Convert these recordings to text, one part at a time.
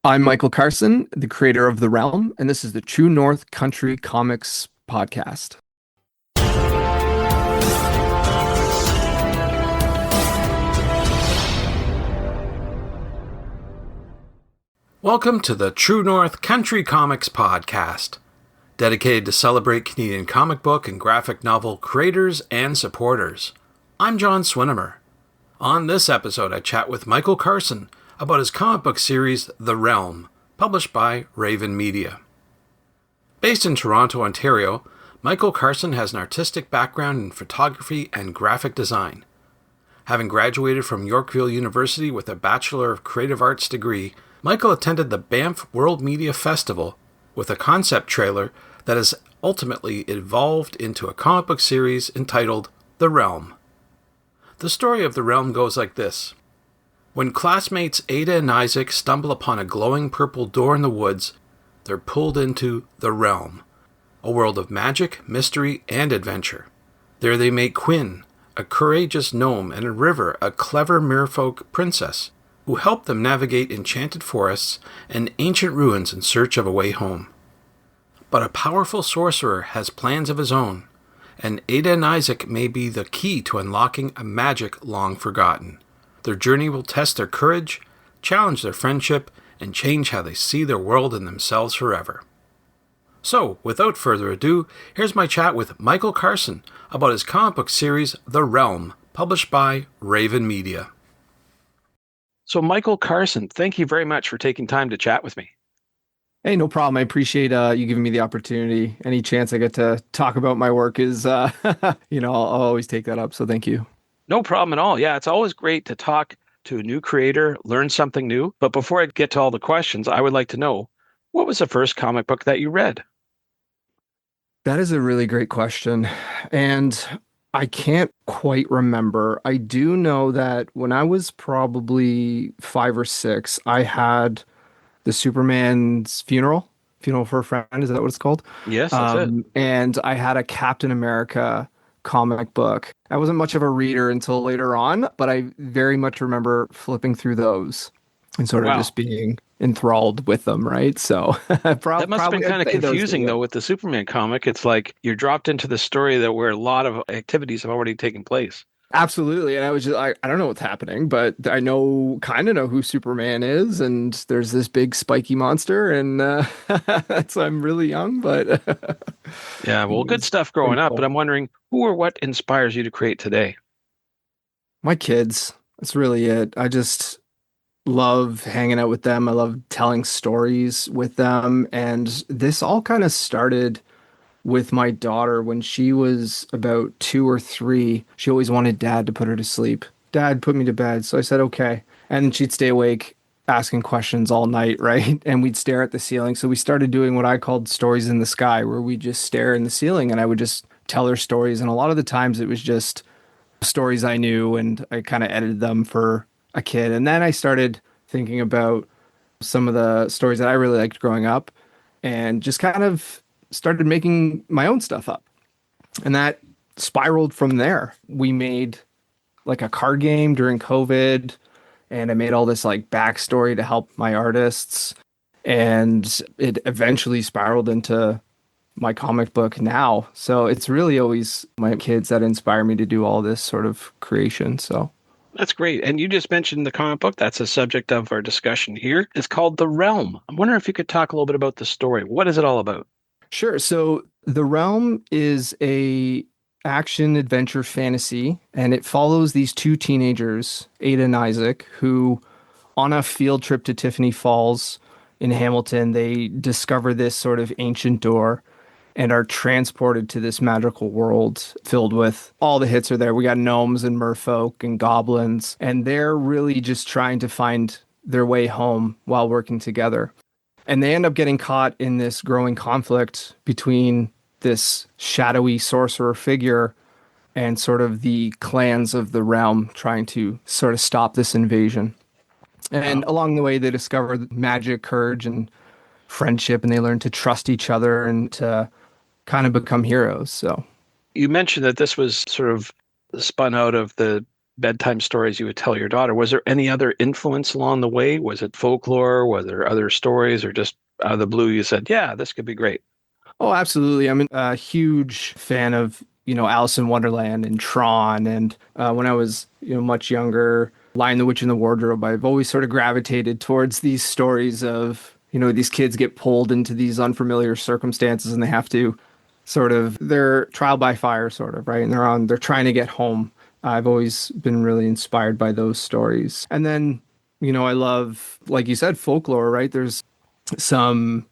I'm Michael Carson, the creator of The Realm, and this is the True North Country Comics podcast. Welcome to the True North Country Comics podcast, dedicated to celebrate Canadian comic book and graphic novel creators and supporters. I'm John Swinimer. On this episode, I chat with Michael Carson about his comic book series, The Realm, published by Raven Media. Based in Toronto, Ontario, Michael Carson has an artistic background in photography and graphic design. Having graduated from Yorkville University with a Bachelor of Creative Arts degree, Michael attended the Banff World Media Festival with a concept trailer that has ultimately evolved into a comic book series entitled The Realm. The story of The Realm goes like this. When classmates Ada and Isaac stumble upon a glowing purple door in the woods, they're pulled into The Realm, a world of magic, mystery, and adventure. There they meet Quinn, a courageous gnome, and River, a clever merfolk princess, who help them navigate enchanted forests and ancient ruins in search of a way home. But a powerful sorcerer has plans of his own, and Ada and Isaac may be the key to unlocking a magic long forgotten. Their journey will test their courage, challenge their friendship, and change how they see their world and themselves forever. So, without further ado, here's my chat with Michael Carson about his comic book series, The Realm, published by Raven Media. So, Michael Carson, thank you very much for taking time to chat with me. Hey, no problem. I appreciate you giving me the opportunity. Any chance I get to talk about my work is, I'll always take that up. So thank you. No problem at all. Yeah, it's always great to talk to a new creator, learn something new. But before I get to all the questions, I would like to know, what was the first comic book that you read? That is a really great question. And I can't quite remember. I do know that when I was probably 5 or 6, I had the Superman's Funeral for a Friend. Is that what it's called? Yes, that's it. And I had a Captain America comic book. I wasn't much of a reader until later on, but I very much remember flipping through those and sort of Wow. just being enthralled with them, right? So That must have been probably kind I'd of say those two. confusing, Yeah. though, with the Superman comic. It's like you're dropped into the story that where a lot of activities have already taken place. Absolutely. And I was just I don't know what's happening, but I kind of know who Superman is, and there's this big spiky monster, and so I'm really young, but Yeah, it well, good was stuff pretty growing up, but cool. I'm wondering who or what inspires you to create today? My kids, that's really it. I just love hanging out with them. I love telling stories with them. And this all kind of started with my daughter when she was about 2 or 3. She always wanted dad to put her to sleep. Dad, put me to bed. So I said, okay. And she'd stay awake asking questions all night, right? And we'd stare at the ceiling. So we started doing what I called stories in the sky, where we just stare in the ceiling and I would just tell her stories. And a lot of the times it was just stories I knew and I kind of edited them for a kid. And then I started thinking about some of the stories that I really liked growing up and just kind of started making my own stuff up. And that spiraled from there. We made like a card game during COVID and I made all this like backstory to help my artists. And it eventually spiraled into my comic book now. So it's really always my kids that inspire me to do all this sort of creation. So That's great. And you just mentioned the comic book. That's a subject of our discussion here. It's called The Realm. I'm wondering if you could talk a little bit about the story. What is it all about? sure. So The Realm is a action adventure fantasy and it follows these two teenagers, Ada and Isaac, who on a field trip to Tiffany Falls in Hamilton, they discover this sort of ancient door and are transported to this magical world filled with all the hits are there. We got gnomes and merfolk and goblins, and they're really just trying to find their way home while working together. And they end up getting caught in this growing conflict between this shadowy sorcerer figure and sort of the clans of the realm trying to sort of stop this invasion. And Wow. along the way, they discover magic, courage, and friendship, and they learn to trust each other and to kind of become heroes. So You mentioned that this was sort of spun out of the bedtime stories you would tell your daughter. Was there any other influence along the way? Was it folklore? Was there other stories, or just out of the blue you said, yeah, this could be great? Oh, absolutely. I'm a huge fan of, Alice in Wonderland and Tron. And when I was, much younger, Lion, the Witch, and the Wardrobe, I've always sort of gravitated towards these stories of, these kids get pulled into these unfamiliar circumstances and they have to they're trial by fire, sort of, right? And they're trying to get home. I've always been really inspired by those stories. And then, I love, like you said, folklore, right? There's some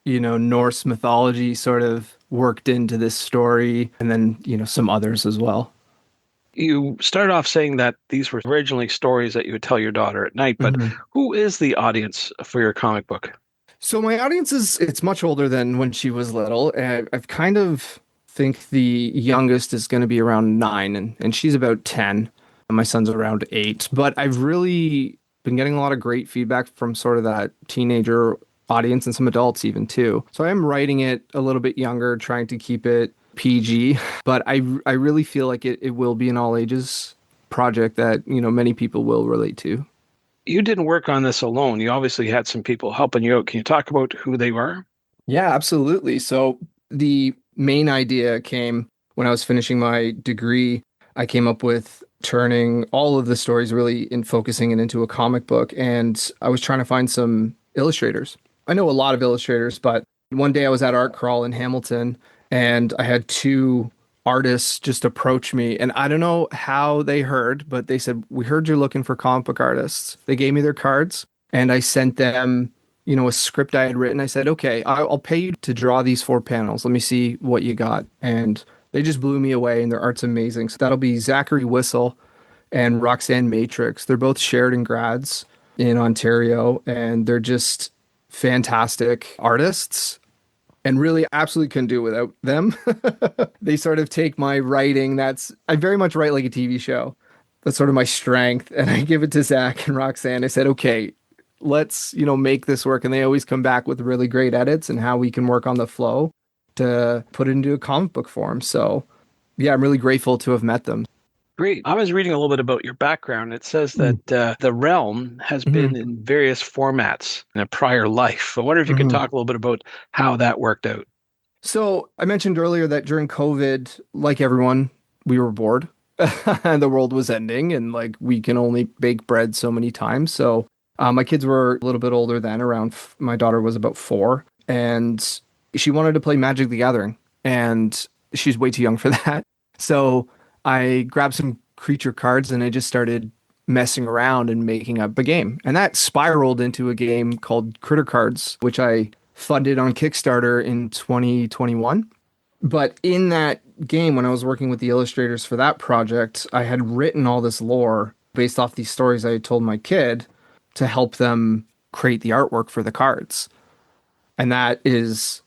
Norse mythology sort of worked into this story, and then, some others as well. You started off saying that these were originally stories that you would tell your daughter at night, but Mhm. who is the audience for your comic book? So my audience it's much older than when she was little. And I've kind of think the youngest is going to be around 9, and she's about 10. And my son's around 8. But I've really been getting a lot of great feedback from sort of that teenager audience and some adults even too. So I am writing it a little bit younger, trying to keep it PG, but I really feel like it will be an all ages project that, many people will relate to. You didn't work on this alone. You obviously had some people helping you out. Can you talk about who they were? Yeah, absolutely. So the main idea came when I was finishing my degree. I came up with turning all of the stories really and focusing it into a comic book. And I was trying to find some illustrators. I know a lot of illustrators, but one day I was at Art Crawl in Hamilton and I had two artists just approach me. And I don't know how they heard, but they said, "We heard you're looking for comic book artists." They gave me their cards and I sent them a script I had written. I said, "Okay, I'll pay you to draw these 4 panels. Let me see what you got." And they just blew me away, and their art's amazing. So that'll be Zachary Whistle and Roxanne Matrix. They're both Sheridan grads in Ontario, and they're just fantastic artists. And really, absolutely couldn't do it without them. They sort of take my writing. I very much write like a TV show. That's sort of my strength. And I give it to Zach and Roxanne. I said, "Okay, let's, make this work." And they always come back with really great edits and how we can work on the flow to put it into a comic book form. So yeah, I'm really grateful to have met them. Great. I was reading a little bit about your background. It says Mm. that the realm has been Mhm. in various formats in a prior life. I wonder if you could Mhm. talk a little bit about how that worked out. So I mentioned earlier that during COVID, like everyone, we were bored. And the world was ending, and like we can only bake bread so many times. So my kids were a little bit older then, my daughter was about 4, and she wanted to play Magic the Gathering, and she's way too young for that. So I grabbed some creature cards and I just started messing around and making up a game. And that spiraled into a game called Critter Cards, which I funded on Kickstarter in 2021. But in that game, when I was working with the illustrators for that project, I had written all this lore based off these stories I had told my kid to help them create the artwork for the cards. And that is,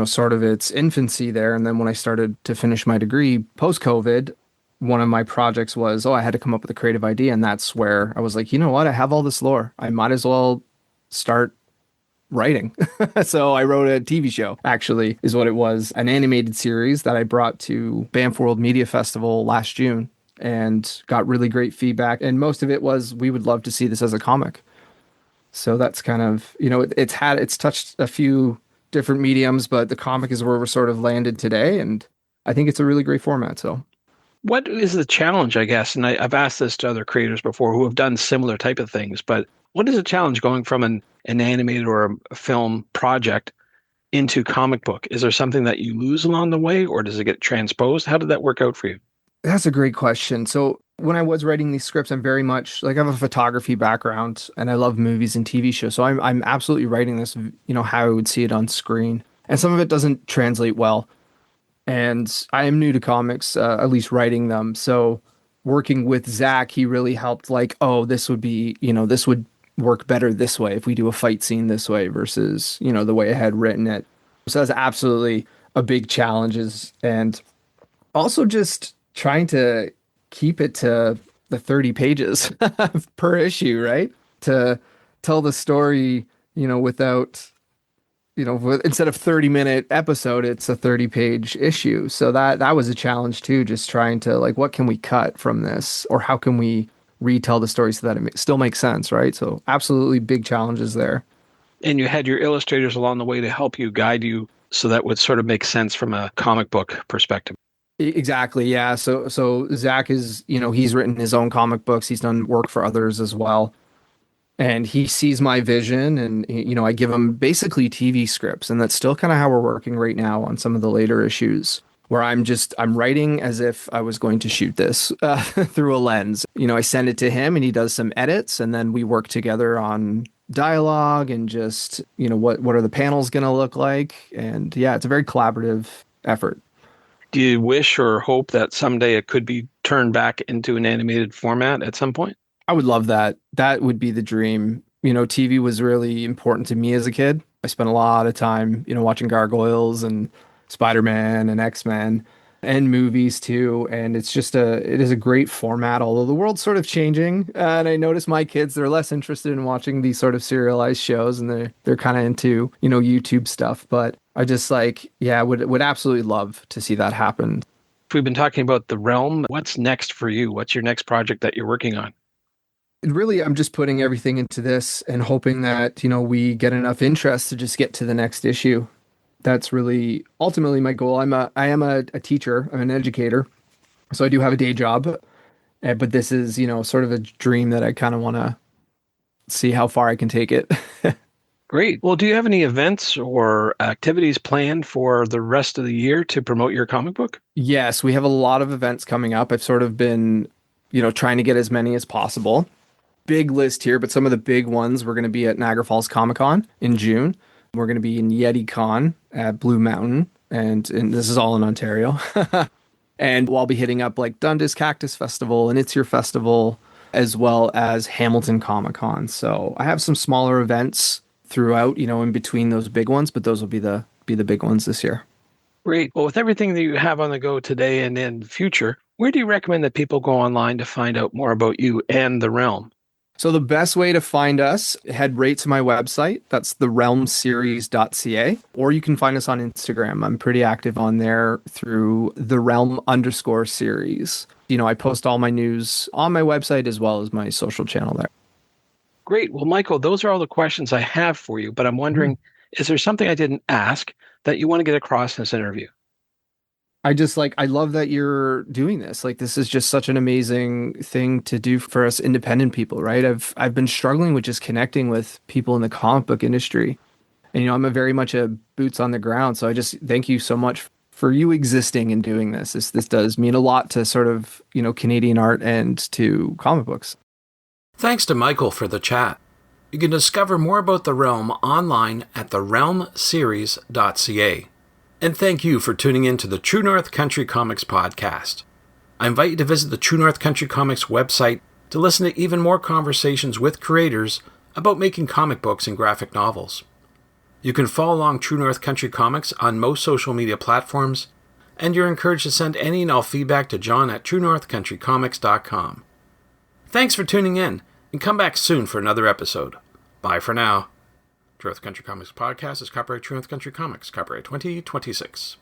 sort of its infancy there. And then when I started to finish my degree post COVID, one of my projects was, I had to come up with a creative idea. And that's where I was like, you know what? I have all this lore. I might as well start writing. So I wrote a TV show, actually, is what it was, an animated series that I brought to Banff World Media Festival last June and got really great feedback. And most of it was, we would love to see this as a comic. So that's kind of, it's touched a few different mediums, but the comic is where we're sort of landed today. And I think it's a really great format. So What is the challenge, I guess? And I've asked this to other creators before who have done similar type of things, but what is the challenge going from an animated or a film project into comic book? Is there something that you lose along the way, or does it get transposed? How did that work out for you? that's a great question. So when I was writing these scripts, I'm very much like I have a photography background and I love movies and TV shows. So I'm absolutely writing this, how I would see it on screen. And some of it doesn't translate well. And I am new to comics, at least writing them. So working with Zach, he really helped like, oh, this would be, this would work better this way if we do a fight scene this way versus, the way I had written it. So that's absolutely a big challenge and also just trying to keep it to the 30 pages per issue, right? To tell the story, without instead of 30-minute episode, it's a 30-page issue. So that was a challenge too, just trying to like, what can we cut from this, or how can we retell the story so that it still makes sense, right? So absolutely big challenges there. And you had your illustrators along the way to help you, guide you, so that would sort of make sense from a comic book perspective. Exactly, yeah. So Zach is, he's written his own comic books. He's done work for others as well. And he sees my vision, and I give him basically TV scripts, and that's still kind of how we're working right now on some of the later issues, where I'm writing as if I was going to shoot this through a lens. I send it to him and he does some edits, and then we work together on dialogue and just, what are the panels going to look like? And yeah, it's a very collaborative effort. Do you wish or hope that someday it could be turned back into an animated format at some point? I would love that. That would be the dream. TV was really important to me as a kid. I spent a lot of time, watching Gargoyles and Spider-Man and X-Men and movies too. And it is a great format, although the world's sort of changing. And I notice my kids, they're less interested in watching these sort of serialized shows, and they're kind of into, YouTube stuff. But I just would absolutely love to see that happen. We've been talking about the realm. What's next for you? What's your next project that you're working on? Really, I'm just putting everything into this and hoping that, we get enough interest to just get to the next issue. That's really ultimately my goal. I am a teacher. I'm an educator. So I do have a day job, but this is, sort of a dream that I kind of want to see how far I can take it. Great. Well, do you have any events or activities planned for the rest of the year to promote your comic book? Yes, we have a lot of events coming up. I've sort of been, trying to get as many as possible. Big list here, but some of the big ones, we're going to be at Niagara Falls Comic Con in June. We're going to be in YetiCon at Blue Mountain, and this is all in Ontario. And I'll be hitting up like Dundas Cactus Festival and It's Your Festival, as well as Hamilton Comic Con. So I have some smaller events throughout, in between those big ones, but those will be the big ones this year. Great. Well, with everything that you have on the go today and in the future, where do you recommend that people go online to find out more about you and the realm? So the best way to find us, head right to my website. That's therealmseries.ca, or you can find us on Instagram. I'm pretty active on there through therealm_series. I post all my news on my website as well as my social channel there. Great. Well, Michael, those are all the questions I have for you, but I'm wondering, is there something I didn't ask that you want to get across in this interview? I love that you're doing this. Like, this is just such an amazing thing to do for us independent people, right? I've been struggling with just connecting with people in the comic book industry. And, I'm a very much a boots on the ground. So I just thank you so much for you existing and doing this. This does mean a lot to sort of, Canadian art and to comic books. Thanks to Michael for the chat. You can discover more about the Realm online at therealmseries.ca. And thank you for tuning in to the True North Country Comics podcast. I invite you to visit the True North Country Comics website to listen to even more conversations with creators about making comic books and graphic novels. You can follow along True North Country Comics on most social media platforms, and you're encouraged to send any and all feedback to John at truenorthcountrycomics.com. Thanks for tuning in, and come back soon for another episode. Bye for now. True North Country Comics podcast is copyright True North Country Comics, copyright 2026.